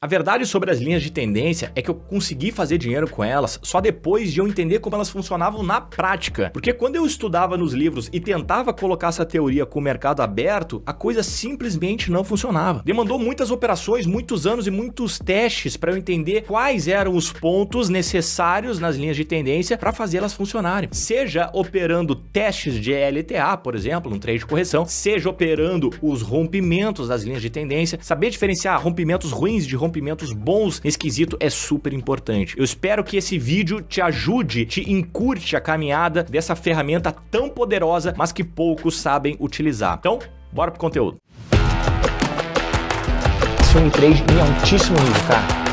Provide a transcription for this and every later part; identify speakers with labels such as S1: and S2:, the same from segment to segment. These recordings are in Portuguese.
S1: A verdade sobre as linhas de tendência é que eu consegui fazer dinheiro com elas só depois de eu entender como elas funcionavam na prática. Porque quando eu estudava nos livros e tentava colocar essa teoria com o mercado aberto, a coisa simplesmente não funcionava. Demandou muitas operações, muitos anos e muitos testes para eu entender quais eram os pontos necessários nas linhas de tendência para fazer elas funcionarem. Seja operando testes de LTA, por exemplo, num trade de correção, seja operando os rompimentos das linhas de tendência, saber diferenciar rompimentos ruins de rompimentos bons nesse quesito é super importante. Eu espero que esse vídeo te ajude, te encurte a caminhada dessa ferramenta tão poderosa, mas que poucos sabem utilizar. Então, bora pro conteúdo.
S2: Swing trade em altíssimo nível, cara.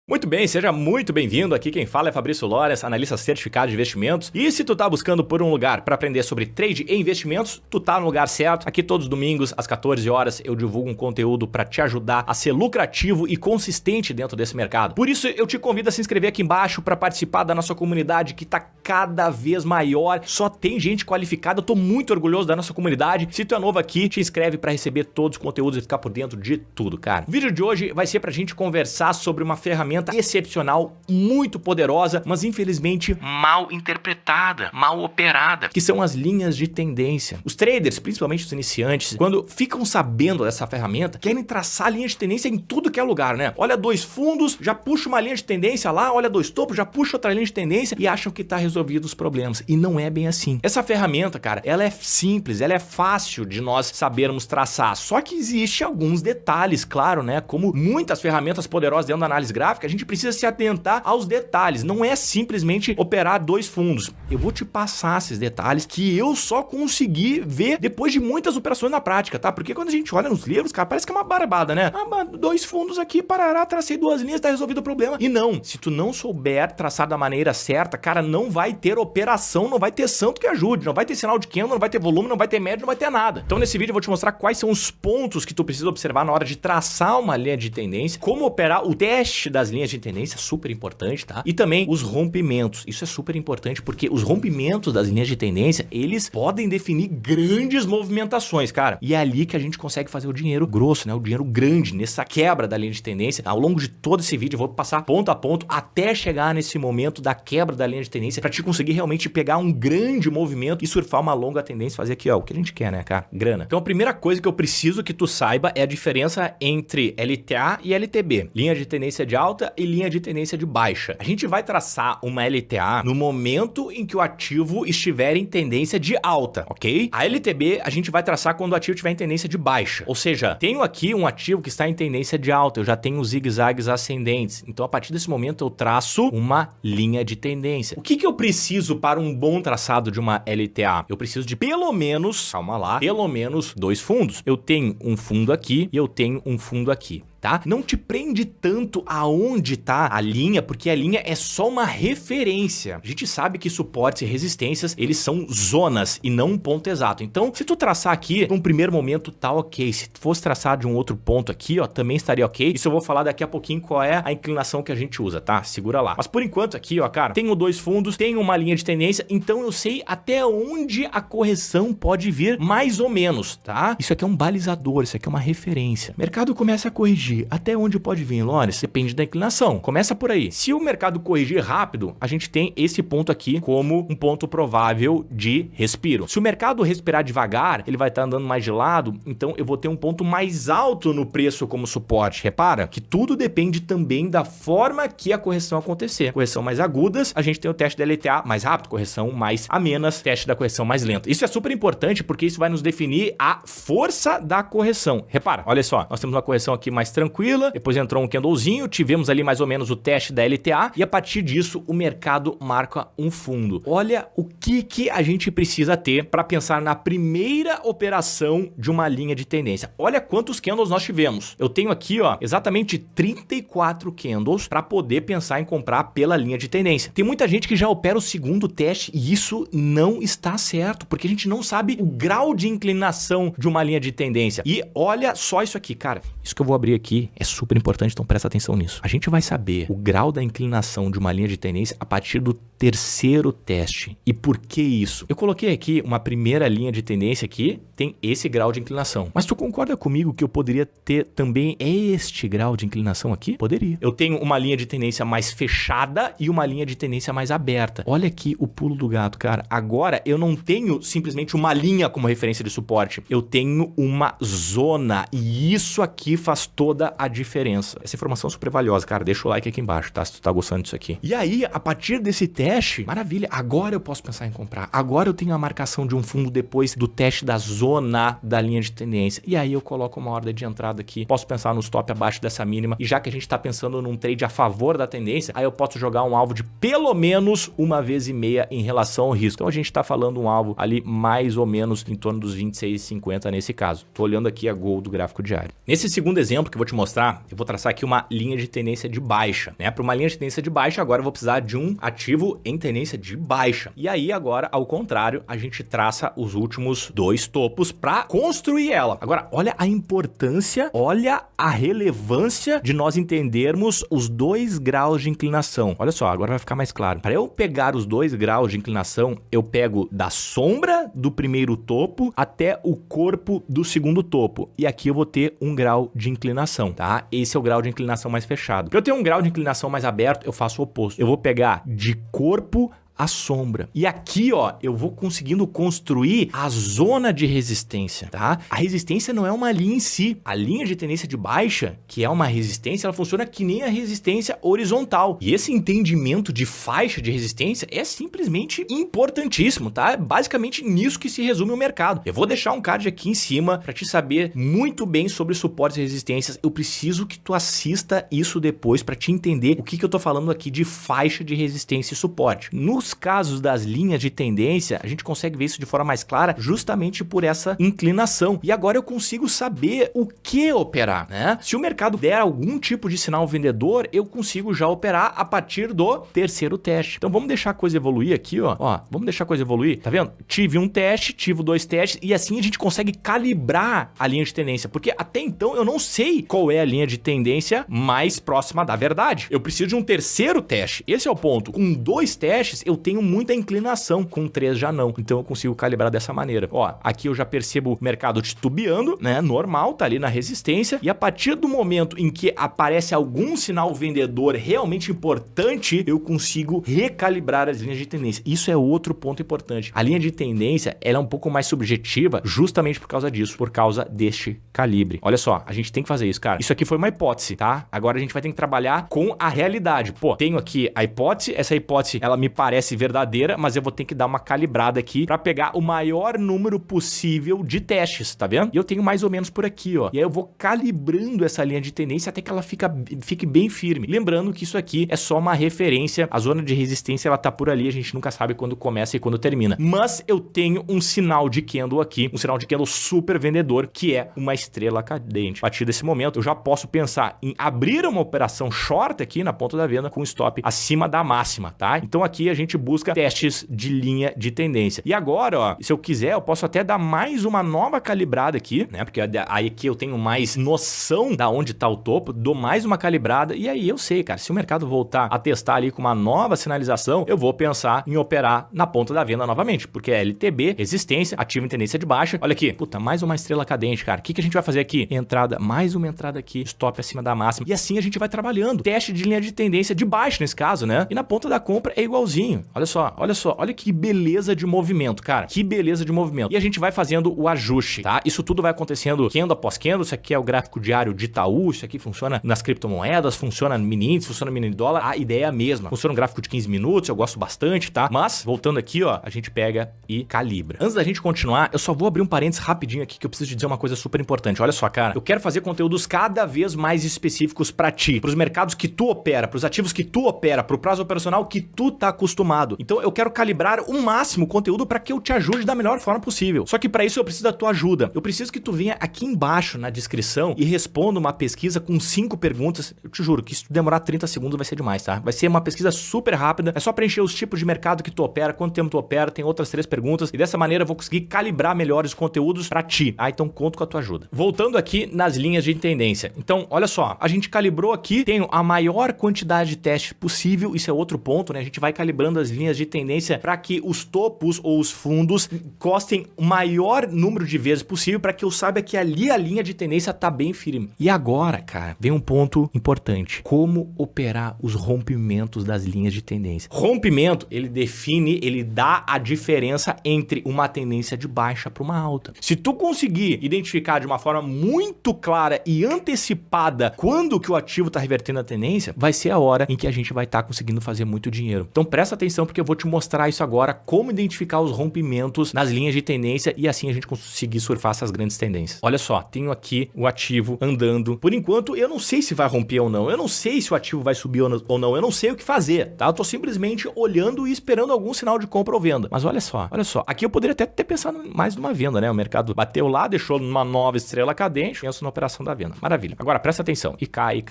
S1: Muito bem, seja muito bem-vindo. Aqui quem fala é Fabrício Lores, analista certificado de investimentos. E se tu tá buscando por um lugar para aprender sobre trade e investimentos, tu tá no lugar certo. Aqui todos os domingos, às 14 horas, eu divulgo um conteúdo para te ajudar a ser lucrativo e consistente dentro desse mercado. Por isso, eu te convido a se inscrever aqui embaixo para participar da nossa comunidade que tá cada vez maior. Só tem gente qualificada, eu tô muito orgulhoso da nossa comunidade. Se tu é novo aqui, te inscreve para receber todos os conteúdos e ficar por dentro de tudo, cara. O vídeo de hoje vai ser pra gente conversar sobre uma ferramenta excepcional, muito poderosa, mas infelizmente mal interpretada, mal operada, que são as linhas de tendência. Os traders, principalmente os iniciantes, quando ficam sabendo dessa ferramenta, querem traçar linha de tendência em tudo que é lugar, né? Olha dois fundos, já puxa uma linha de tendência lá, olha dois topos, já puxa outra linha de tendência e acham que tá resolvido os problemas. E não é bem assim. Essa ferramenta, cara, ela é simples, ela é fácil de nós sabermos traçar, só que existe alguns detalhes, claro, né? Como muitas ferramentas poderosas dentro da análise gráfica, a gente precisa se atentar aos detalhes. Não é simplesmente operar dois fundos. Eu vou te passar esses detalhes que eu só consegui ver depois de muitas operações na prática, tá? Porque quando a gente olha nos livros, cara, parece que é uma barbada, né? Ah, mano, dois fundos aqui, parará, tracei duas linhas, tá resolvido o problema. E não, se tu não souber traçar da maneira certa, cara, não vai ter operação, não vai ter santo que ajude, não vai ter sinal de candle, não vai ter volume, não vai ter média, não vai ter nada. Então nesse vídeo eu vou te mostrar quais são os pontos que tu precisa observar na hora de traçar uma linha de tendência, como operar o teste das linhas de tendência, super importante, tá? E também os rompimentos. Isso é super importante porque os rompimentos das linhas de tendência, eles podem definir grandes movimentações, cara. E é ali que a gente consegue fazer o dinheiro grosso, né? O dinheiro grande nessa quebra da linha de tendência. Ao longo de todo esse vídeo eu vou passar ponto a ponto até chegar nesse momento da quebra da linha de tendência para te conseguir realmente pegar um grande movimento e surfar uma longa tendência, fazer aqui, ó, o que a gente quer, né, cara? Grana. Então a primeira coisa que eu preciso que tu saiba é a diferença entre LTA e LTB. Linha de tendência de alta e linha de tendência de baixa. A gente vai traçar uma LTA no momento em que o ativo estiver em tendência de alta, ok? A LTB a gente vai traçar quando o ativo estiver em tendência de baixa. Ou seja, tenho aqui um ativo que está em tendência de alta, eu já tenho zigue-zagues ascendentes. Então, a partir desse momento, eu traço uma linha de tendência. O que eu preciso para um bom traçado de uma LTA? Eu preciso de pelo menos, calma lá, pelo menos dois fundos. Eu tenho um fundo aqui e eu tenho um fundo aqui. Tá? Não te prende tanto aonde tá a linha, porque a linha é só uma referência. A gente sabe que suportes e resistências, eles são zonas e não um ponto exato. Então, se tu traçar aqui, num primeiro momento tá ok. Se tu fosse traçar de um outro ponto aqui, ó, também estaria ok. Isso eu vou falar daqui a pouquinho qual é a inclinação que a gente usa, tá? Segura lá. Mas por enquanto aqui, ó, cara, tenho dois fundos, tenho uma linha de tendência, então eu sei até onde a correção pode vir, mais ou menos, tá? Isso aqui é um balizador, isso aqui é uma referência. O mercado começa a corrigir. Até onde pode vir, Lores? Depende da inclinação. Começa por aí. Se o mercado corrigir rápido, a gente tem esse ponto aqui como um ponto provável de respiro. Se o mercado respirar devagar, ele vai estar andando mais de lado, então eu vou ter um ponto mais alto no preço como suporte. Repara que tudo depende também da forma que a correção acontecer. Correção mais agudas, a gente tem o teste da LTA mais rápido, correção mais amenas, teste da correção mais lenta. Isso é super importante porque isso vai nos definir a força da correção. Repara, olha só, nós temos uma correção aqui mais tranquila, depois entrou um candlezinho, tivemos ali mais ou menos o teste da LTA e a partir disso o mercado marca um fundo. Olha o que a gente precisa ter para pensar na primeira operação de uma linha de tendência. Olha quantos candles nós tivemos. Eu tenho aqui, ó, exatamente 34 candles para poder pensar em comprar pela linha de tendência. Tem muita gente que já opera o segundo teste e isso não está certo, porque a gente não sabe o grau de inclinação de uma linha de tendência. E olha só isso aqui, cara. Isso que eu vou abrir aqui aqui é super importante, então presta atenção nisso. A gente vai saber o grau da inclinação de uma linha de tendência a partir do terceiro teste. E por que isso? Eu coloquei aqui uma primeira linha de tendência que tem esse grau de inclinação. Mas tu concorda comigo que eu poderia ter também este grau de inclinação aqui? Poderia. Eu tenho uma linha de tendência mais fechada e uma linha de tendência mais aberta. Olha aqui o pulo do gato, cara. Agora eu não tenho simplesmente uma linha como referência de suporte. Eu tenho uma zona e isso aqui faz toda a diferença. Essa informação é super valiosa, cara. Deixa o like aqui embaixo, tá? Se tu tá gostando disso aqui. E aí, a partir desse teste, maravilha. Agora eu posso pensar em comprar. Agora eu tenho a marcação de um fundo depois do teste da zona da linha de tendência. E aí eu coloco uma ordem de entrada aqui. Posso pensar no stop abaixo dessa mínima. E já que a gente tá pensando num trade a favor da tendência, aí eu posso jogar um alvo de pelo menos 1,5 vezes em relação ao risco. Então a gente tá falando um alvo ali mais ou menos em torno dos 26,50 nesse caso. Tô olhando aqui a Gold do gráfico diário. Nesse segundo exemplo que eu vou te mostrar, eu vou traçar aqui uma linha de tendência de baixa, né? Para uma linha de tendência de baixa, agora eu vou precisar de um ativo em tendência de baixa. E aí agora, ao contrário, a gente traça os últimos dois topos para construir ela. Agora, olha a importância, olha a relevância de nós entendermos os 2 graus de inclinação. Olha só, agora vai ficar mais claro. Para eu pegar os 2 graus de inclinação, eu pego da sombra do primeiro topo até o corpo do segundo topo. E aqui eu vou ter 1 grau de inclinação, tá? Esse é o grau de inclinação mais fechado. Para eu ter um grau de inclinação mais aberto, eu faço o oposto. Eu vou pegar de corpo a sombra. E aqui, ó, eu vou conseguindo construir a zona de resistência, tá? A resistência não é uma linha em si. A linha de tendência de baixa, que é uma resistência, ela funciona que nem a resistência horizontal. E esse entendimento de faixa de resistência é simplesmente importantíssimo, tá? É basicamente nisso que se resume o mercado. Eu vou deixar um card aqui em cima para te saber muito bem sobre suportes e resistências. Eu preciso que tu assista isso depois para te entender o que eu tô falando aqui de faixa de resistência e suporte. Nos casos das linhas de tendência, a gente consegue ver isso de forma mais clara justamente por essa inclinação. E agora eu consigo saber o que operar, né? Se o mercado der algum tipo de sinal vendedor, eu consigo já operar a partir do terceiro teste. Então vamos deixar a coisa evoluir aqui, ó. Vamos deixar a coisa evoluir, tá vendo? Tive um teste, tive 2 testes e assim a gente consegue calibrar a linha de tendência, porque até então eu não sei qual é a linha de tendência mais próxima da verdade. Eu preciso de um terceiro teste. Esse é o ponto. Com 2 testes, eu tenho muita inclinação, com 3 já não. Então eu consigo calibrar dessa maneira. Ó, aqui eu já percebo o mercado titubeando, né? Normal, tá ali na resistência. E a partir do momento em que aparece algum sinal vendedor realmente importante, eu consigo recalibrar as linhas de tendência. Isso é outro ponto importante. A linha de tendência, ela é um pouco mais subjetiva justamente por causa disso, por causa deste calibre. Olha só, a gente tem que fazer isso, cara. Isso aqui foi uma hipótese, tá? Agora a gente vai ter que trabalhar com a realidade. Pô, tenho aqui a hipótese, essa hipótese, ela me parece verdadeira, mas eu vou ter que dar uma calibrada aqui para pegar o maior número possível de testes, tá vendo? E eu tenho mais ou menos por aqui, ó. E aí eu vou calibrando essa linha de tendência até que ela fique bem firme. Lembrando que isso aqui é só uma referência, a zona de resistência ela tá por ali, a gente nunca sabe quando começa e quando termina. Mas eu tenho um sinal de candle aqui, um sinal de candle super vendedor, que é uma estrela cadente. A partir desse momento, eu já posso pensar em abrir uma operação short aqui na ponta da venda com stop acima da máxima, tá? Então aqui a gente busca testes de linha de tendência. E agora, ó, se eu quiser, eu posso até dar mais uma nova calibrada aqui, né? Porque aí aqui eu tenho mais noção da onde tá o topo, dou mais uma calibrada e aí eu sei, cara, se o mercado voltar a testar ali com uma nova sinalização, eu vou pensar em operar na ponta da venda novamente, porque é LTB, resistência, ativo em tendência de baixa. Olha aqui, puta, mais uma estrela cadente, cara. O que a gente vai fazer aqui? Entrada, mais uma entrada aqui, stop acima da máxima. E assim a gente vai trabalhando. Teste de linha de tendência de baixa nesse caso, né? E na ponta da compra é igualzinho. Olha só, olha que beleza de movimento, cara. Que beleza de movimento. E a gente vai fazendo o ajuste, tá? Isso tudo vai acontecendo candle após candle. Isso aqui é o gráfico diário de Itaú. Isso aqui funciona nas criptomoedas, funciona no mini índice, funciona no mini dólar. A ideia é a mesma. Funciona no gráfico de 15 minutos, eu gosto bastante, tá? Mas, voltando aqui, ó, a gente pega e calibra. Antes da gente continuar, eu só vou abrir um parênteses rapidinho aqui que eu preciso te dizer uma coisa super importante. Olha só, cara. Eu quero fazer conteúdos cada vez mais específicos pra ti, pros mercados que tu opera, pros ativos que tu opera, pro prazo operacional que tu tá acostumado. acostumado. Então eu quero calibrar o máximo o conteúdo para que eu te ajude da melhor forma possível. Só que para isso eu preciso da tua ajuda. Eu preciso que tu venha aqui embaixo na descrição e responda uma pesquisa com 5 perguntas. Eu te juro que se tu demorar 30 segundos vai ser demais, tá? Vai ser uma pesquisa super rápida. É só preencher os tipos de mercado que tu opera, quanto tempo tu opera, tem outras 3 perguntas e dessa maneira eu vou conseguir calibrar melhor os conteúdos para ti. Então conto com a tua ajuda. Voltando aqui nas linhas de tendência. Então, olha só, a gente calibrou aqui, tenho a maior quantidade de testes possível, isso é outro ponto, né? A gente vai calibrando as linhas de tendência para que os topos ou os fundos encostem o maior número de vezes possível para que eu saiba que ali a linha de tendência tá bem firme. E agora, cara, vem um ponto importante. Como operar os rompimentos das linhas de tendência? Rompimento, ele define, ele dá a diferença entre uma tendência de baixa para uma alta. Se tu conseguir identificar de uma forma muito clara e antecipada quando que o ativo tá revertendo a tendência, vai ser a hora em que a gente vai estar conseguindo fazer muito dinheiro. Então presta atenção porque eu vou te mostrar isso agora, como identificar os rompimentos nas linhas de tendência e assim a gente conseguir surfar essas grandes tendências. Olha só, tenho aqui o ativo andando. Por enquanto, eu não sei se vai romper ou não. Eu não sei se o ativo vai subir ou não. Eu não sei o que fazer, tá? Eu tô simplesmente olhando e esperando algum sinal de compra ou venda. Mas olha só. Aqui eu poderia até ter pensado mais numa venda, né? O mercado bateu lá, deixou numa nova estrela cadente, penso na operação da venda. Maravilha. Agora, presta atenção. E cai.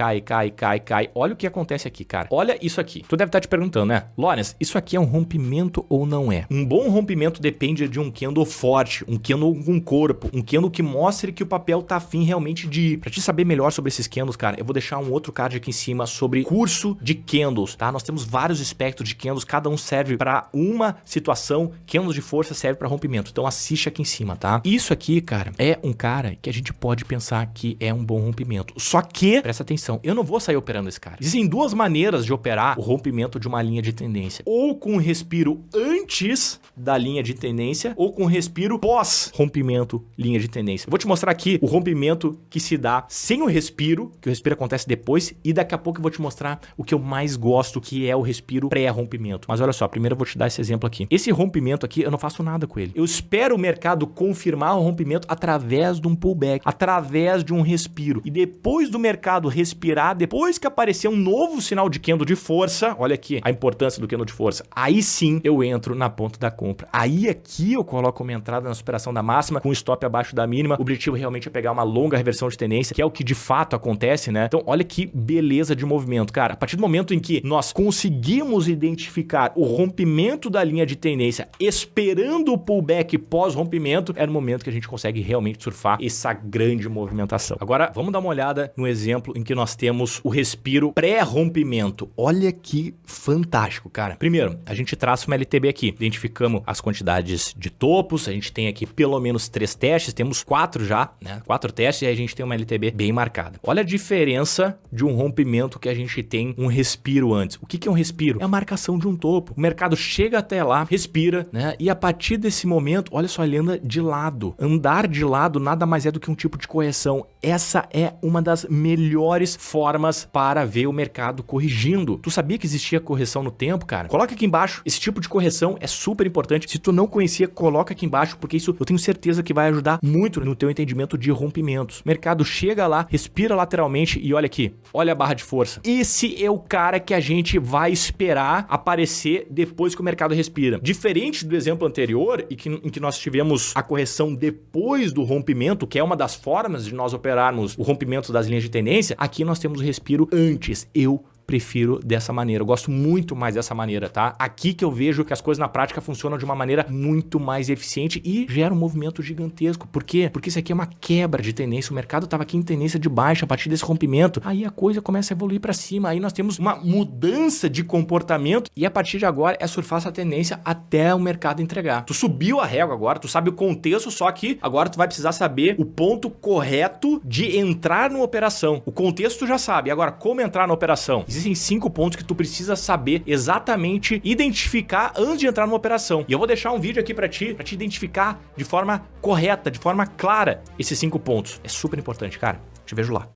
S1: Olha o que acontece aqui, cara. Olha isso aqui. Tu deve estar te perguntando, né? Lawrence, isso aqui é um rompimento ou não é? Um bom rompimento depende de um candle forte, um candle com corpo, um candle que mostre que o papel tá afim realmente de ir. Pra te saber melhor sobre esses candles, cara, eu vou deixar um outro card aqui em cima sobre curso de candles, tá? Nós temos vários espectros de candles, cada um serve para uma situação. Candles de força serve para rompimento. Então assiste aqui em cima, tá? Isso aqui, cara, é um cara que a gente pode pensar que é um bom rompimento. Só que, presta atenção, eu não vou sair operando esse cara. Existem 2 maneiras de operar o rompimento de uma linha de tendência. Ou com um respiro antes da linha de tendência, ou com um respiro pós rompimento linha de tendência. Eu vou te mostrar aqui o rompimento que se dá sem o respiro, que o respiro acontece depois, e daqui a pouco eu vou te mostrar o que eu mais gosto, que é o respiro pré-rompimento. Mas olha só, primeiro eu vou te dar esse exemplo aqui. Esse rompimento aqui, eu não faço nada com ele. Eu espero o mercado confirmar o rompimento através de um pullback, através de um respiro. E depois do mercado respirar, depois que aparecer um novo sinal de candle de força, olha aqui a importância do candle de força, aí sim eu entro na ponta da compra. Aí aqui eu coloco uma entrada na superação da máxima, com stop abaixo da mínima. O objetivo realmente é pegar uma longa reversão de tendência, que é o que de fato acontece, né? Então olha que beleza de movimento, cara. A partir do momento em que nós conseguimos identificar o rompimento da linha de tendência esperando o pullback pós-rompimento, é no momento que a gente consegue realmente surfar essa grande movimentação. Agora, vamos dar uma olhada no exemplo em que nós temos o respiro pré-rompimento. Olha que fantástico, cara. Primeiro, a gente traça uma LTB aqui. Identificamos as quantidades de topos. A gente tem aqui pelo menos 3 testes. Temos 4 já, né? 4 testes e aí a gente tem uma LTB bem marcada. Olha a diferença de um rompimento que a gente tem um respiro antes. O que é um respiro? É a marcação de um topo. O mercado chega até lá, respira, né? E a partir desse momento, olha só, ele anda de lado. Andar de lado nada mais é do que um tipo de correção. Essa é uma das melhores formas para ver o mercado corrigindo. Tu sabia que existia correção no tempo, cara? Coloca aqui embaixo. Esse tipo de correção é super importante. Se tu não conhecia, coloca aqui embaixo, porque isso eu tenho certeza que vai ajudar muito no teu entendimento de rompimentos. O mercado chega lá, respira lateralmente e olha aqui. Olha a barra de força. Esse é o cara que a gente vai esperar aparecer depois que o mercado respira. Diferente do exemplo anterior, em que nós tivemos a correção depois do rompimento, que é uma das formas de nós operarmos o rompimento das linhas de tendência, aqui nós temos o respiro antes. Eu prefiro dessa maneira, eu gosto muito mais dessa maneira, tá? Aqui que eu vejo que as coisas na prática funcionam de uma maneira muito mais eficiente e gera um movimento gigantesco. Por quê? Porque isso aqui é uma quebra de tendência, o mercado estava aqui em tendência de baixa a partir desse rompimento, aí a coisa começa a evoluir para cima, aí nós temos uma mudança de comportamento e a partir de agora é surfar essa tendência até o mercado entregar. Tu subiu a régua agora, tu sabe o contexto, só que agora tu vai precisar saber o ponto correto de entrar numa operação. O contexto tu já sabe, agora como entrar na operação? Existem 5 pontos que tu precisa saber exatamente identificar antes de entrar numa operação. E eu vou deixar um vídeo aqui para te identificar de forma correta, de forma clara esses 5 pontos. É super importante, cara. Te vejo lá.